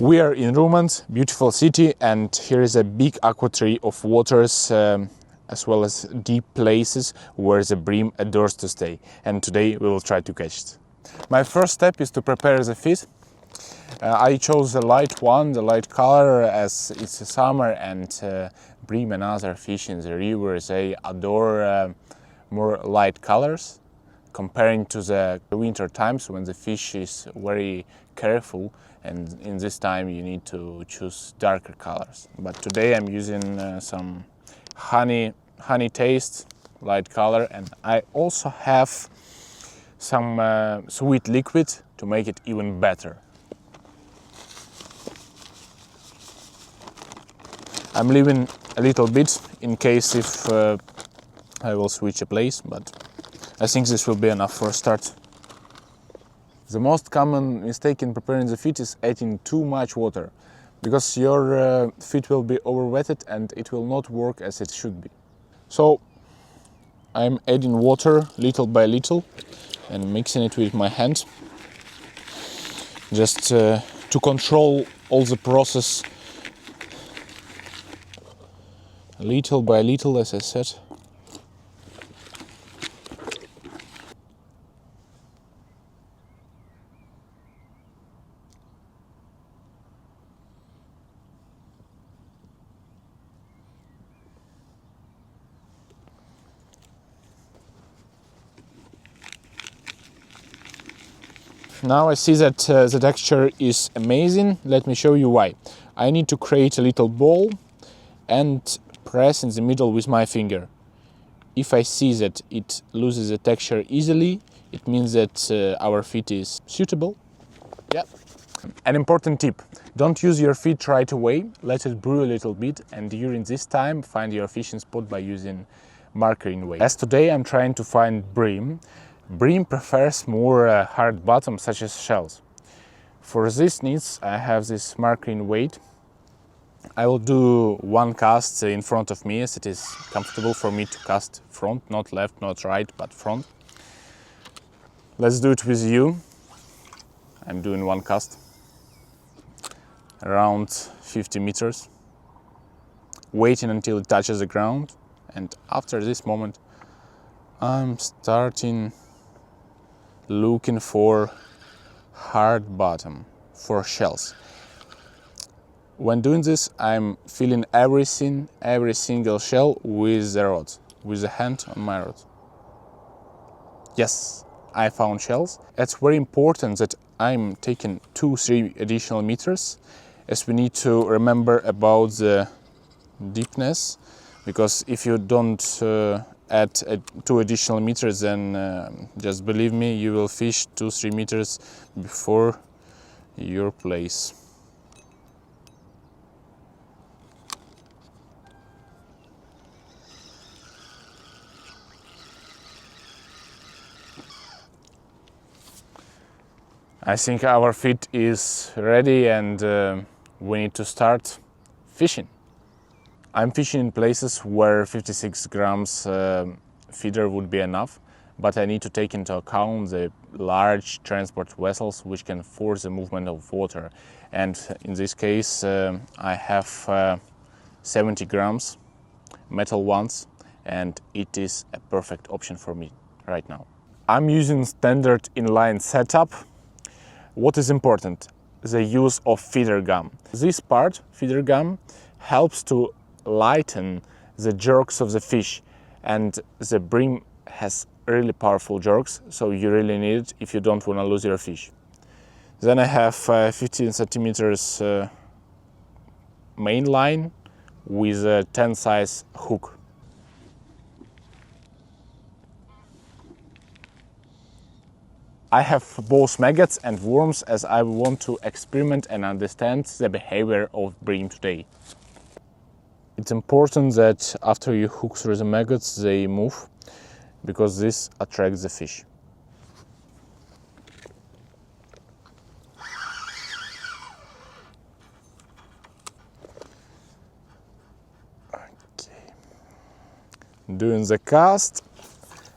We are in Roermond, beautiful city, and here is a big aqua tree of waters as well as deep places where the bream adores to stay. And today we will try to catch it. My first step is to prepare the fish. I chose the light one, the light color, as it's summer and bream and other fish in the river, they adore more light colors. Comparing to the winter times when the fish is very careful, and in this time you need to choose darker colors. But today I'm using some honey taste, light color, and I also have some sweet liquid to make it even better. I'm leaving a little bit in case if I will switch a place, but I think this will be enough for a start. The most common mistake in preparing the feed is adding too much water, because your feed will be overwetted and it will not work as it should be. So I'm adding water little by little and mixing it with my hand, just to control all the process little by little, as I said. Now I see that the texture is amazing. Let me show you why. I need to create a little ball and press in the middle with my finger. If I see that it loses the texture easily, it means that our feed is suitable. Yeah. An important tip: don't use your feed right away. Let it brew a little bit, and during this time find your fishing spot by using marker weight. As today I'm trying to find bream. Bream prefers more hard bottom, such as shells. For this needs I have this marker weight. I will do one cast in front of me, as it is comfortable for me to cast front, not left, not right, but front. Let's do it with you. I'm doing one cast, around 50 meters, waiting until it touches the ground, and after this moment I'm starting looking for hard bottom, for shells. When doing this, I'm feeling every single shell with the rod, with the hand on my rod. Yes, I found shells. It's very important that I'm taking 2-3 additional meters, as we need to remember about the deepness, because if you don't add 2 additional meters, then just believe me, you will fish 2-3 meters before your place. I think our feed is ready and we need to start fishing. I'm fishing in places where 56 grams feeder would be enough, but I need to take into account the large transport vessels which can force the movement of water. And in this case I have 70 grams metal ones, and it is a perfect option for me right now. I'm using standard inline setup. What is important? The use of feeder gum. This part, feeder gum, helps to lighten the jerks of the fish, and the bream has really powerful jerks, so you really need it if you don't want to lose your fish. Then I have 15 centimeters main line with a 10 size hook. I have both maggots and worms, as I want to experiment and understand the behavior of bream today. It's important that after you hook through the maggots, they move, because this attracts the fish. Okay. Doing the cast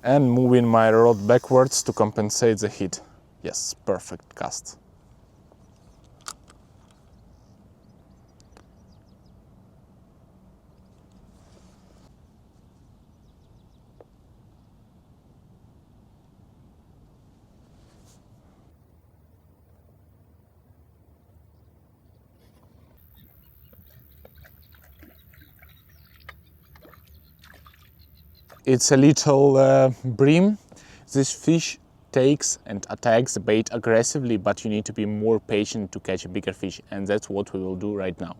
and moving my rod backwards to compensate the heat. Yes, perfect cast. It's a little bream. This fish takes and attacks the bait aggressively, but you need to be more patient to catch a bigger fish, and that's what we will do right now.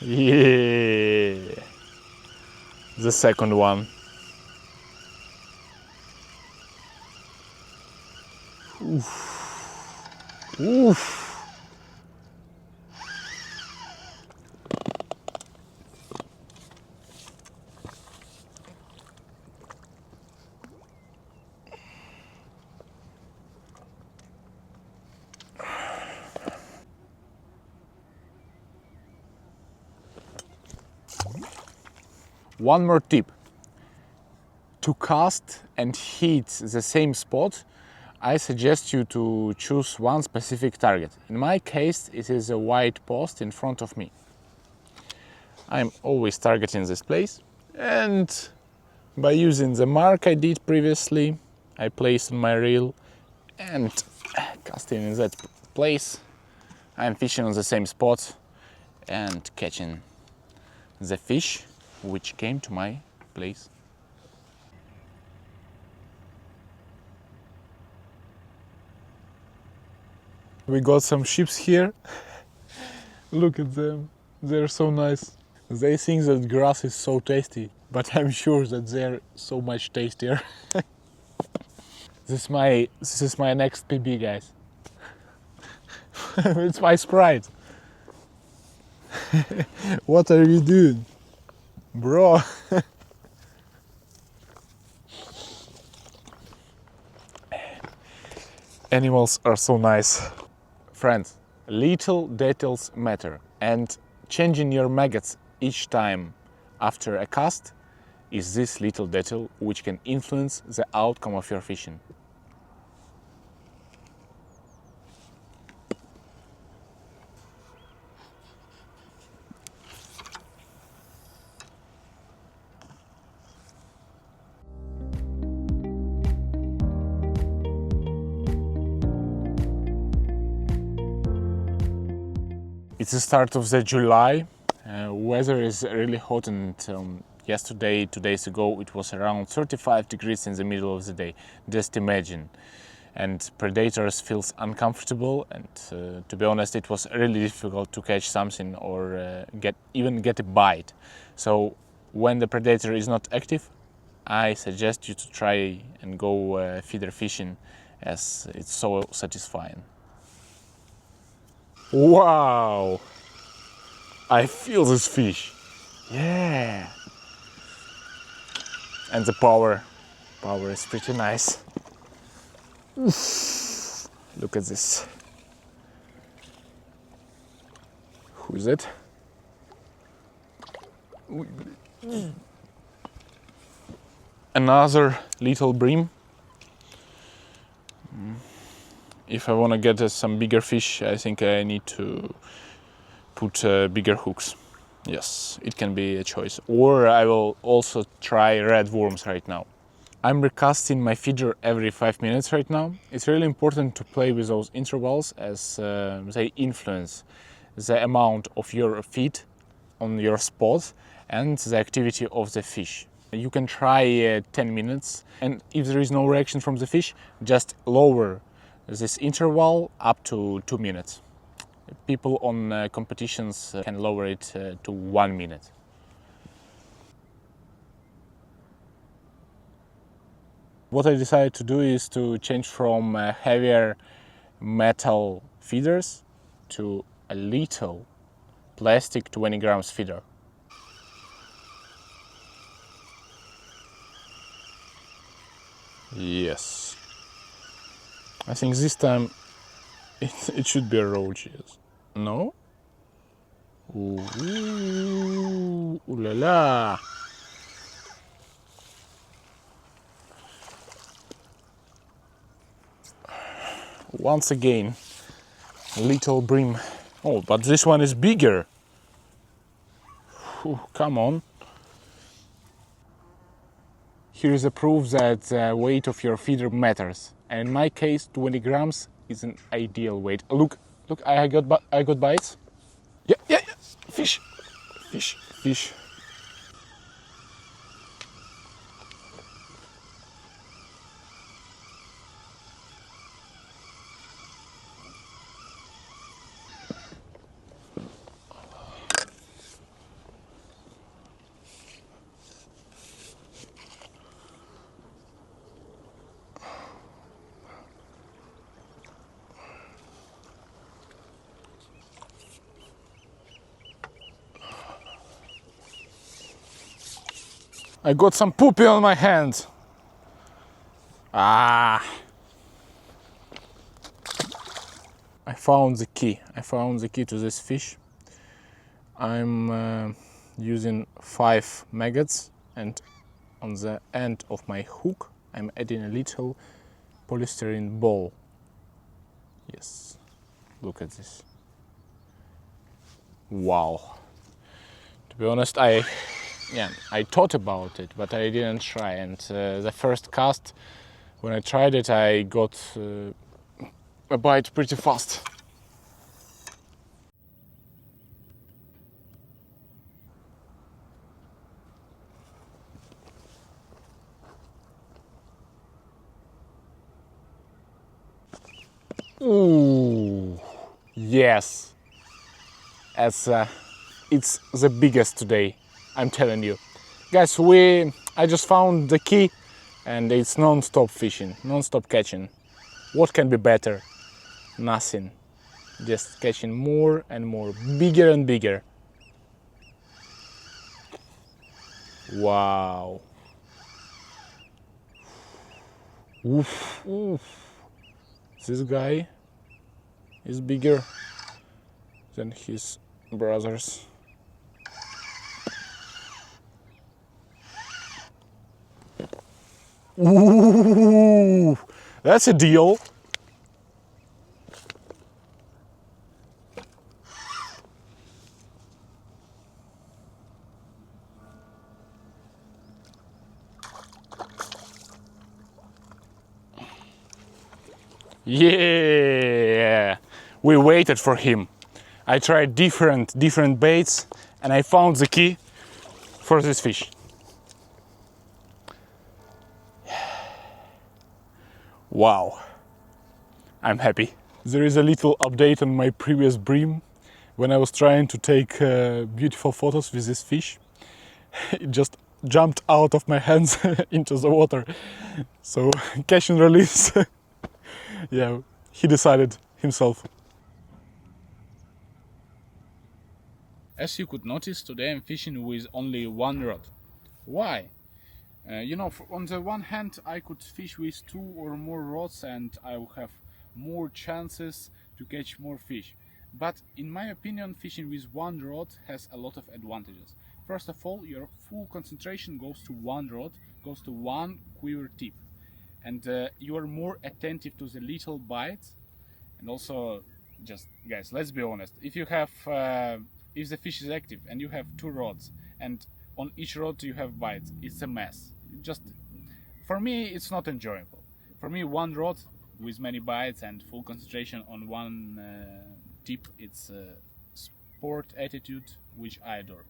Yeah, the second one. Oof. One more tip. To cast and hit the same spot, I suggest you to choose one specific target. In my case, it is a white post in front of me. I'm always targeting this place, and by using the mark I did previously, I placed on my reel and casting in that place, I'm fishing on the same spot and catching the fish which came to my place. We got some ships here. Look at them, they're so nice. They think that grass is so tasty, but I'm sure that they're so much tastier. This is my next PB, guys. It's my Sprite. What are you doing, bro? Animals are so nice. Friends, little details matter, and changing your maggots each time after a cast is this little detail which can influence the outcome of your fishing. It's the start of the July. Weather is really hot, and yesterday, 2 days ago, it was around 35 degrees in the middle of the day. Just imagine. And predators feels uncomfortable, and to be honest, it was really difficult to catch something or even get a bite. So when the predator is not active, I suggest you to try and go feeder fishing, as it's so satisfying. Wow! I feel this fish. Yeah! And the power is pretty nice. Look at this. Who is it? Another little bream. If I want to get some bigger fish, I think I need to put bigger hooks. Yes, it can be a choice. Or I will also try red worms right now. I'm recasting my feeder every 5 minutes right now. It's really important to play with those intervals, as they influence the amount of your feed on your spot and the activity of the fish. You can try 10 minutes, and if there is no reaction from the fish, just lower this interval up to 2 minutes. People on competitions can lower it to 1 minute. What I decided to do is to change from heavier metal feeders to a little plastic 20 grams feeder. Yes. I think this time it should be a roach, yes. No? Ooh, ooh la la. Once again, little bream. Oh, but this one is bigger. Ooh, come on. Here is a proof that the weight of your feeder matters. And in my case, 20 grams is an ideal weight. Look, I got bites. Yeah. Fish. I got some poopy on my hands. I found the key. To this fish. I'm using 5 maggots, and on the end of my hook I'm adding a little polystyrene ball. Yes, look at this. Wow. To be honest, I thought about it, but I didn't try. And the first cast, when I tried it, I got a bite pretty fast. Ooh, yes. It's the biggest today, I'm telling you. Guys, I just found the key, and it's non-stop fishing, non-stop catching. What can be better? Nothing. Just catching more and more, bigger and bigger. Wow. Oof. This guy is bigger than his brothers. Ooh, that's a deal. Yeah, we waited for him. I tried different baits, and I found the key for this fish. Wow, I'm happy. There is a little update on my previous bream. When I was trying to take beautiful photos with this fish, it just jumped out of my hands into the water. So catch and release. Yeah, he decided himself. As you could notice, today I'm fishing with only one rod. Why? On the one hand, I could fish with 2 or more rods and I will have more chances to catch more fish. But in my opinion, fishing with one rod has a lot of advantages. First of all, your full concentration goes to one rod, goes to one quiver tip. And you are more attentive to the little bites. And also, just guys, let's be honest, if you have if the fish is active and you have 2 rods and on each rod you have bites, it's a mess. Just for me, it's not enjoyable. For me, one rod with many bites and full concentration on one tip, it's a sport attitude which I adore.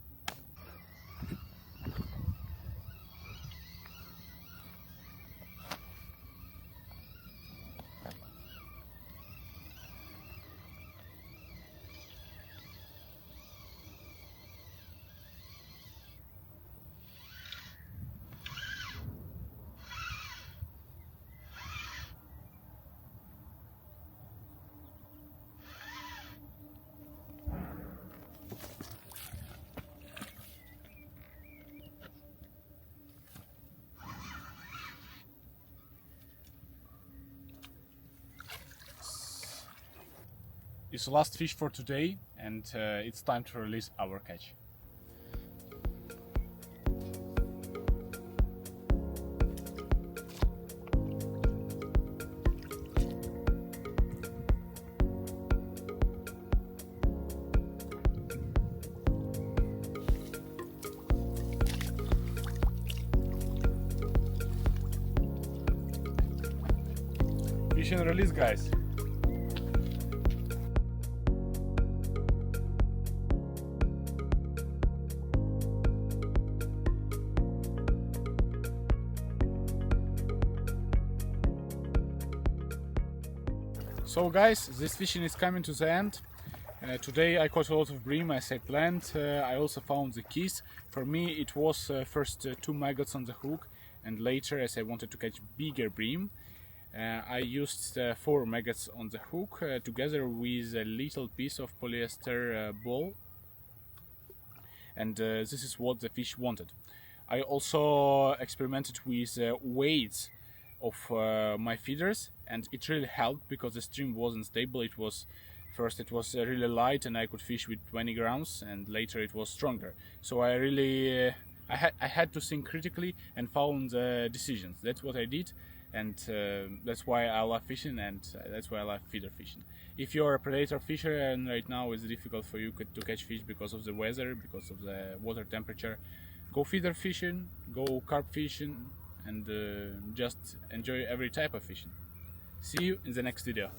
It's the last fish for today, and it's time to release our catch. Catch and release, guys. So guys, this fishing is coming to the end. Today I caught a lot of bream as I planned. I also found the keys. For me it was first 2 maggots on the hook, and later, as I wanted to catch bigger bream, I used 4 maggots on the hook together with a little piece of polyester ball, and this is what the fish wanted. I also experimented with weights of my feeders, and it really helped because the stream wasn't stable. It was really light and I could fish with 20 grams, and later it was stronger. So I really I had to think critically and found decisions. That's what I did, and that's why I love fishing, and that's why I love feeder fishing. If you're a predator fisher and right now it's difficult for you to catch fish because of the weather, because of the water temperature, go feeder fishing, go carp fishing, and just enjoy every type of fishing. See you in the next video.